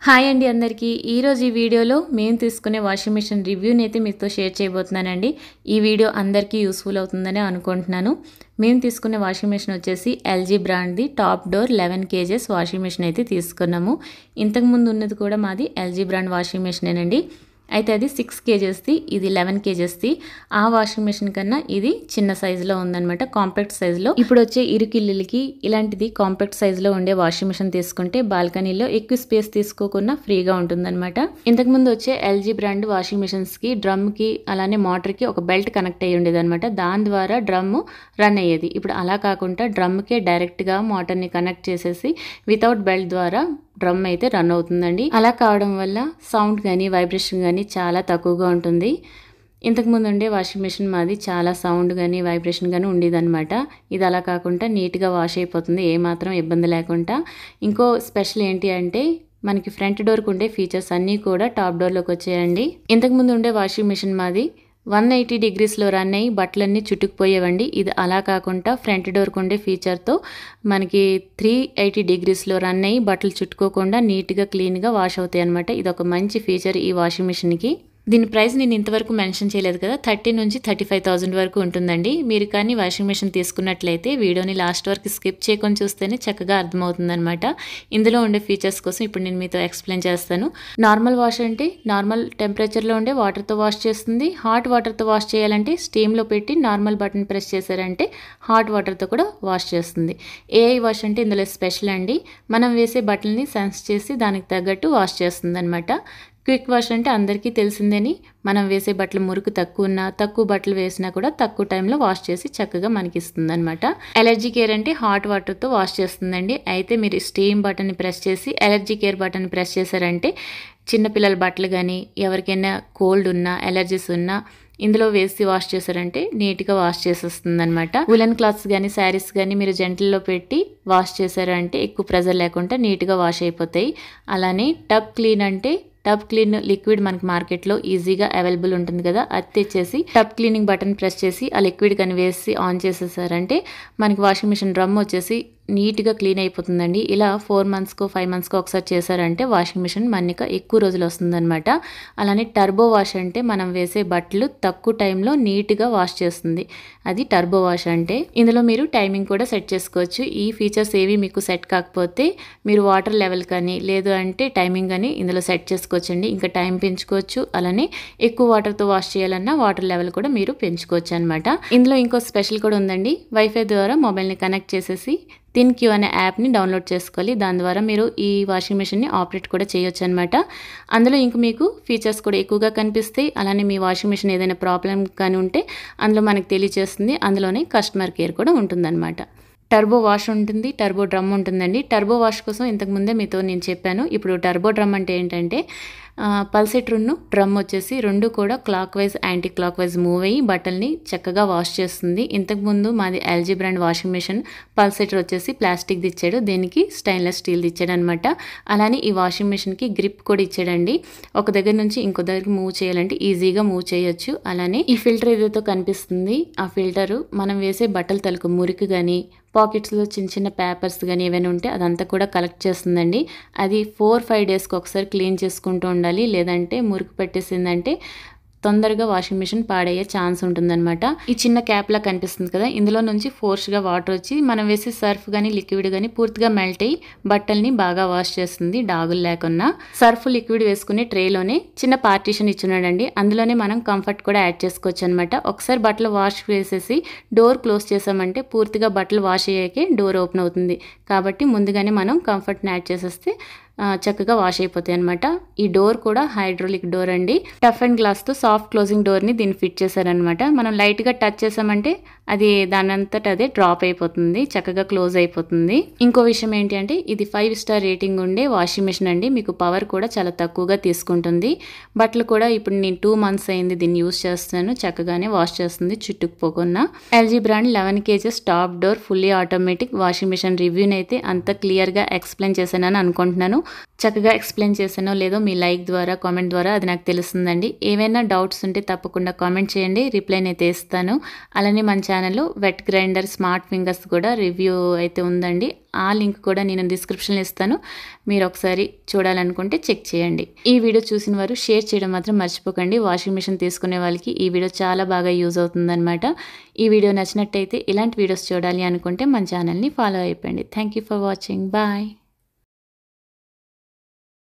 Hi అండి అందరికీ ఈరోజు ఈ వీడియోలో మేము తీసుకునే వాషింగ్ మెషిన్ రివ్యూని అయితే మీతో షేర్ చేయబోతున్నానండి. ఈ వీడియో అందరికీ యూస్ఫుల్ అవుతుందని అనుకుంటున్నాను. మేము తీసుకునే వాషింగ్ మెషిన్ వచ్చేసి ఎల్జీ బ్రాండ్ది top door 11 kgs washing machine అయితే తీసుకున్నాము. ఇంతకుముందు ఉన్నది కూడా మాది ఎల్జీ బ్రాండ్ వాషింగ్ మెషినేనండి. అయితే అది 6 kgsది, ఇది 11 kgsది. ఆ వాషింగ్ మెషిన్ కన్నా ఇది చిన్న సైజులో ఉందన్నమాట, కాంపాక్ట్ సైజులో. ఇప్పుడు వచ్చే ఇరుకిల్లులకి ఇలాంటిది కాంపాక్ట్ సైజులో ఉండే వాషింగ్ మెషిన్ తీసుకుంటే బాల్కనీలో ఎక్కువ స్పేస్ తీసుకోకుండా ఫ్రీగా ఉంటుందన్నమాట. ఇంతకుముందు వచ్చే ఎల్జీ బ్రాండ్ వాషింగ్ మెషిన్స్కి డ్రమ్కి అలానే మోటార్కి ఒక బెల్ట్ కనెక్ట్ అయ్యి ఉండేది అనమాట. దాని ద్వారా డ్రమ్ రన్ అయ్యేది. ఇప్పుడు అలా కాకుండా డ్రమ్కే డైరెక్ట్గా మోటార్ని కనెక్ట్ చేసేసి వితౌట్ బెల్ట్ ద్వారా డ్రమ్ అయితే రన్ అవుతుందండి. అలా కావడం వల్ల సౌండ్ కానీ వైబ్రేషన్ కానీ చాలా తక్కువగా ఉంటుంది. ఇంతకుముందు ఉండే వాషింగ్ మెషిన్ మాది చాలా సౌండ్ కానీ వైబ్రేషన్ కానీ ఉండేదన్నమాట. ఇది అలా కాకుండా నీట్గా వాష్ అయిపోతుంది, ఏమాత్రం ఇబ్బంది లేకుండా. ఇంకో స్పెషల్ ఏంటి అంటే మనకి ఫ్రంట్ డోర్కి ఉండే ఫీచర్స్ అన్నీ కూడా టాప్ డోర్లోకి వచ్చాయండి. ఇంతకుముందు ఉండే వాషింగ్ మెషిన్ మాది 180 degreesలో రన్ అయ్యి బట్టలన్నీ చుట్టుకుపోయేవండి. ఇది అలా కాకుండా ఫ్రంట్ డోర్కి ఉండే ఫీచర్తో మనకి 380 degreesలో రన్ అయ్యి బట్టలు చుట్టుకోకుండా నీట్గా క్లీన్గా వాష్ అవుతాయి అనమాట. ఇది ఒక మంచి ఫీచర్ ఈ వాషింగ్ మెషిన్కి. దీని ప్రైస్ నేను ఇంతవరకు మెన్షన్ చేయలేదు కదా, 30 నుంచి 35,000 వరకు ఉంటుందండి. మీరు కానీ వాషింగ్ మెషిన్ తీసుకున్నట్లయితే వీడియోని లాస్ట్ వరకు స్కిప్ చేయకుండా చూస్తేనే చక్కగా అర్థమవుతుందన్నమాట. ఇందులో ఉండే ఫీచర్స్ కోసం ఇప్పుడు నేను మీతో ఎక్స్ప్లెయిన్ చేస్తాను. నార్మల్ వాష్ అంటే నార్మల్ టెంపరేచర్లో ఉండే వాటర్తో వాష్ చేస్తుంది. హాట్ వాటర్తో వాష్ చేయాలంటే స్టీమ్లో పెట్టి నార్మల్ బటన్ ప్రెస్ చేశారంటే హాట్ వాటర్తో కూడా వాష్ చేస్తుంది. ఏఐ వాష్ అంటే ఇందులో స్పెషల్ అండి. మనం వేసే బట్టలని సెన్స్ చేసి దానికి తగ్గట్టు వాష్ చేస్తుంది అనమాట. క్విక్ వాష్ అంటే అందరికీ తెలిసిందేని, మనం వేసే బట్టలు మురికి తక్కువ ఉన్నా తక్కువ బట్టలు వేసినా కూడా తక్కువ టైంలో వాష్ చేసి చక్కగా మనకి ఇస్తుంది అనమాట. ఎలర్జీ కేర్ అంటే హాట్ వాటర్తో వాష్ చేస్తుందండి. అయితే మీరు స్టీమ్ బటన్ని ప్రెస్ చేసి ఎలర్జీ కేర్ బటన్ ప్రెస్ చేశారంటే చిన్నపిల్లల బట్టలు కానీ ఎవరికైనా కోల్డ్ ఉన్నా ఎలర్జీస్ ఉన్నా ఇందులో వేసి వాష్ చేశారంటే నీట్గా వాష్ చేసేస్తుంది అనమాట. ఉలెన్ క్లాత్స్ కానీ శారీస్ కానీ మీరు జెంటిల్లో పెట్టి వాష్ చేశారంటే ఎక్కువ ప్రెజర్ లేకుండా నీట్గా వాష్ అయిపోతాయి. అలానే టబ్ క్లీన్ అంటే టబ్ క్లీన్ లిక్విడ్ మనకి మార్కెట్లో ఈజీగా అవైలబుల్ ఉంటుంది కదా, అది తెచ్చేసి టబ్ క్లీనింగ్ బటన్ ప్రెస్ చేసి ఆ లిక్విడ్ కానీ వేసి ఆన్ చేసేసారంటే మనకి వాషింగ్ మిషన్ డ్రమ్ వచ్చేసి నీట్గా క్లీన్ అయిపోతుందండి. ఇలా 4 monthsకో 5 monthsకో ఒకసారి చేశారంటే వాషింగ్ మిషన్ మన్నిక ఎక్కువ రోజులు వస్తుందన్నమాట. అలానే టర్బో వాష్ అంటే మనం వేసే బట్టలు తక్కువ టైంలో నీట్గా వాష్ చేస్తుంది, అది టర్బో వాష్ అంటే. ఇందులో మీరు టైమింగ్ కూడా సెట్ చేసుకోవచ్చు. ఈ ఫీచర్స్ ఏవి మీకు సెట్ కాకపోతే మీరు వాటర్ లెవెల్ కానీ లేదు అంటే టైమింగ్ కానీ ఇందులో సెట్ చేసుకోవచ్చండి. ఇంకా టైం పెంచుకోవచ్చు. అలానే ఎక్కువ వాటర్తో వాష్ చేయాలన్నా వాటర్ లెవెల్ కూడా మీరు పెంచుకోవచ్చు అనమాట. ఇందులో ఇంకో స్పెషల్ కూడా ఉందండి. వైఫై ద్వారా మొబైల్ని కనెక్ట్ చేసేసి థిన్క్యూ అనే యాప్ని డౌన్లోడ్ చేసుకోవాలి. దాని ద్వారా మీరు ఈ వాషింగ్ మెషిన్ని ఆపరేట్ కూడా చేయొచ్చు అనమాట. అందులో ఇంక మీకు ఫీచర్స్ కూడా ఎక్కువగా కనిపిస్తాయి. అలానే మీ వాషింగ్ మెషిన్ ఏదైనా ప్రాబ్లం కానీ ఉంటే అందులో మనకు తెలియజేస్తుంది. అందులోనే కస్టమర్ కేర్ కూడా ఉంటుందన్నమాట. టర్బో వాష్ ఉంటుంది, టర్బో డ్రమ్ ఉంటుందండి. టర్బో వాష్ కోసం ఇంతకుముందే మీతో నేను చెప్పాను. ఇప్పుడు టర్బో డ్రమ్ అంటే ఏంటంటే పల్సెట్రున్ను డ్రమ్ వచ్చేసి రెండు కూడా clock wise anti clock wise move అయ్యి బట్టల్ని చక్కగా వాష్ చేస్తుంది. ఇంతకుముందు మాది ఎల్జీ బ్రాండ్ వాషింగ్ మెషిన్ పల్సెటర్ వచ్చేసి ప్లాస్టిక్ది ఇచ్చాడు, దీనికి స్టెయిన్లెస్ స్టీల్ది ఇచ్చాడు అనమాట. అలానే ఈ వాషింగ్ మెషిన్కి గ్రిప్ కూడా ఇచ్చాడండి. ఒక దగ్గర నుంచి ఇంకో దగ్గరికి మూవ్ చేయాలంటే ఈజీగా మూవ్ చేయొచ్చు. అలానే ఈ ఫిల్టర్ ఏదైతే కనిపిస్తుంది ఆ ఫిల్టరు మనం వేసే బట్టల తలకు మురికి కానీ పాకెట్స్లో చిన్న చిన్న పేపర్స్ కానీ ఏమైనా ఉంటే అదంతా కూడా కలెక్ట్ చేస్తుందండి. అది 4-5 daysకి ఒకసారి క్లీన్ చేసుకుంటూ ఉండాలి. లేదంటే మురికి పెట్టేసిందంటే తొందరగా వాషింగ్ మెషిన్ పాడయ్యే ఛాన్స్ ఉంటుందన్నమాట. ఈ చిన్న క్యాప్లా కనిపిస్తుంది కదా, ఇందులో నుంచి ఫోర్స్గా వాటర్ వచ్చి మనం వేసే సర్ఫ్ కానీ లిక్విడ్ కానీ పూర్తిగా మెల్ట్ అయ్యి బట్టల్ని బాగా వాష్ చేస్తుంది డాగులు లేకున్నా. సర్ఫ్ లిక్విడ్ వేసుకునే ట్రేలోనే చిన్న పార్టీషన్ ఇచ్చున్నాడండి. అందులోనే మనం కంఫర్ట్ కూడా యాడ్ చేసుకోవచ్చు అనమాట. ఒకసారి బట్టలు వాష్ వేసేసి డోర్ క్లోజ్ చేసామంటే పూర్తిగా బట్టలు వాష్ అయ్యాకే డోర్ ఓపెన్ అవుతుంది. కాబట్టి ముందుగానే మనం కంఫర్ట్ని యాడ్ చేసేస్తే చక్కగా వాష్ అయిపోతాయి అనమాట. ఈ డోర్ కూడా హైడ్రోలిక్ డోర్ అండి. టఫ్ అండ్ గ్లాస్తో సాఫ్ట్ క్లోజింగ్ డోర్ని దీన్ని ఫిట్ చేశారనమాట. మనం లైట్గా టచ్ చేసామంటే అది దానంతట అదే డ్రాప్ అయిపోతుంది, చక్కగా క్లోజ్ అయిపోతుంది. ఇంకో విషయం ఏంటి అంటే ఇది 5 star రేటింగ్ ఉండే వాషింగ్ మెషిన్ అండి. మీకు పవర్ కూడా చాలా తక్కువగా తీసుకుంటుంది. బట్టలు కూడా ఇప్పుడు నేను 2 months అయింది దీన్ని యూస్ చేస్తున్నాను, చక్కగానే వాష్ చేస్తుంది చుట్టుకుపోకుండా. LG brand 11 kgs top door fully automatic washing machine రివ్యూని అయితే అంత క్లియర్గా ఎక్స్ప్లెయిన్ చేశానని అనుకుంటున్నాను. చక్కగా ఎక్స్ప్లెయిన్ చేశానో లేదో మీ లైక్ ద్వారా, కామెంట్ ద్వారా అది నాకు తెలుస్తుందండి. ఏవైనా డౌట్స్ ఉంటే తప్పకుండా కామెంట్ చేయండి. రిప్లైనైతే ఇస్తాను. అలానే మన ఛానల్‌లో వెట్ గ్రైండర్ స్మార్ట్ ఫింగర్స్ కూడా రివ్యూ అయితే ఉందండి. ఆ లింక్ కూడా నేను డిస్క్రిప్షన్‌లో ఇస్తాను. మీరు ఒకసారి చూడాలనుకుంటే చెక్ చేయండి. ఈ వీడియో చూసిన వారు షేర్ చేయడం మాత్రం మర్చిపోకండి. వాషింగ్ మిషన్ తీసుకునే వాళ్ళకి ఈ వీడియో చాలా బాగా యూజ్ అవుతుందనమాట. ఈ వీడియో నచ్చినట్టయితే ఇలాంటి వీడియోస్ చూడాలి అనుకుంటే మన ఛానల్‌ని ఫాలో అయిపోండి. Thank you for watching. Bye.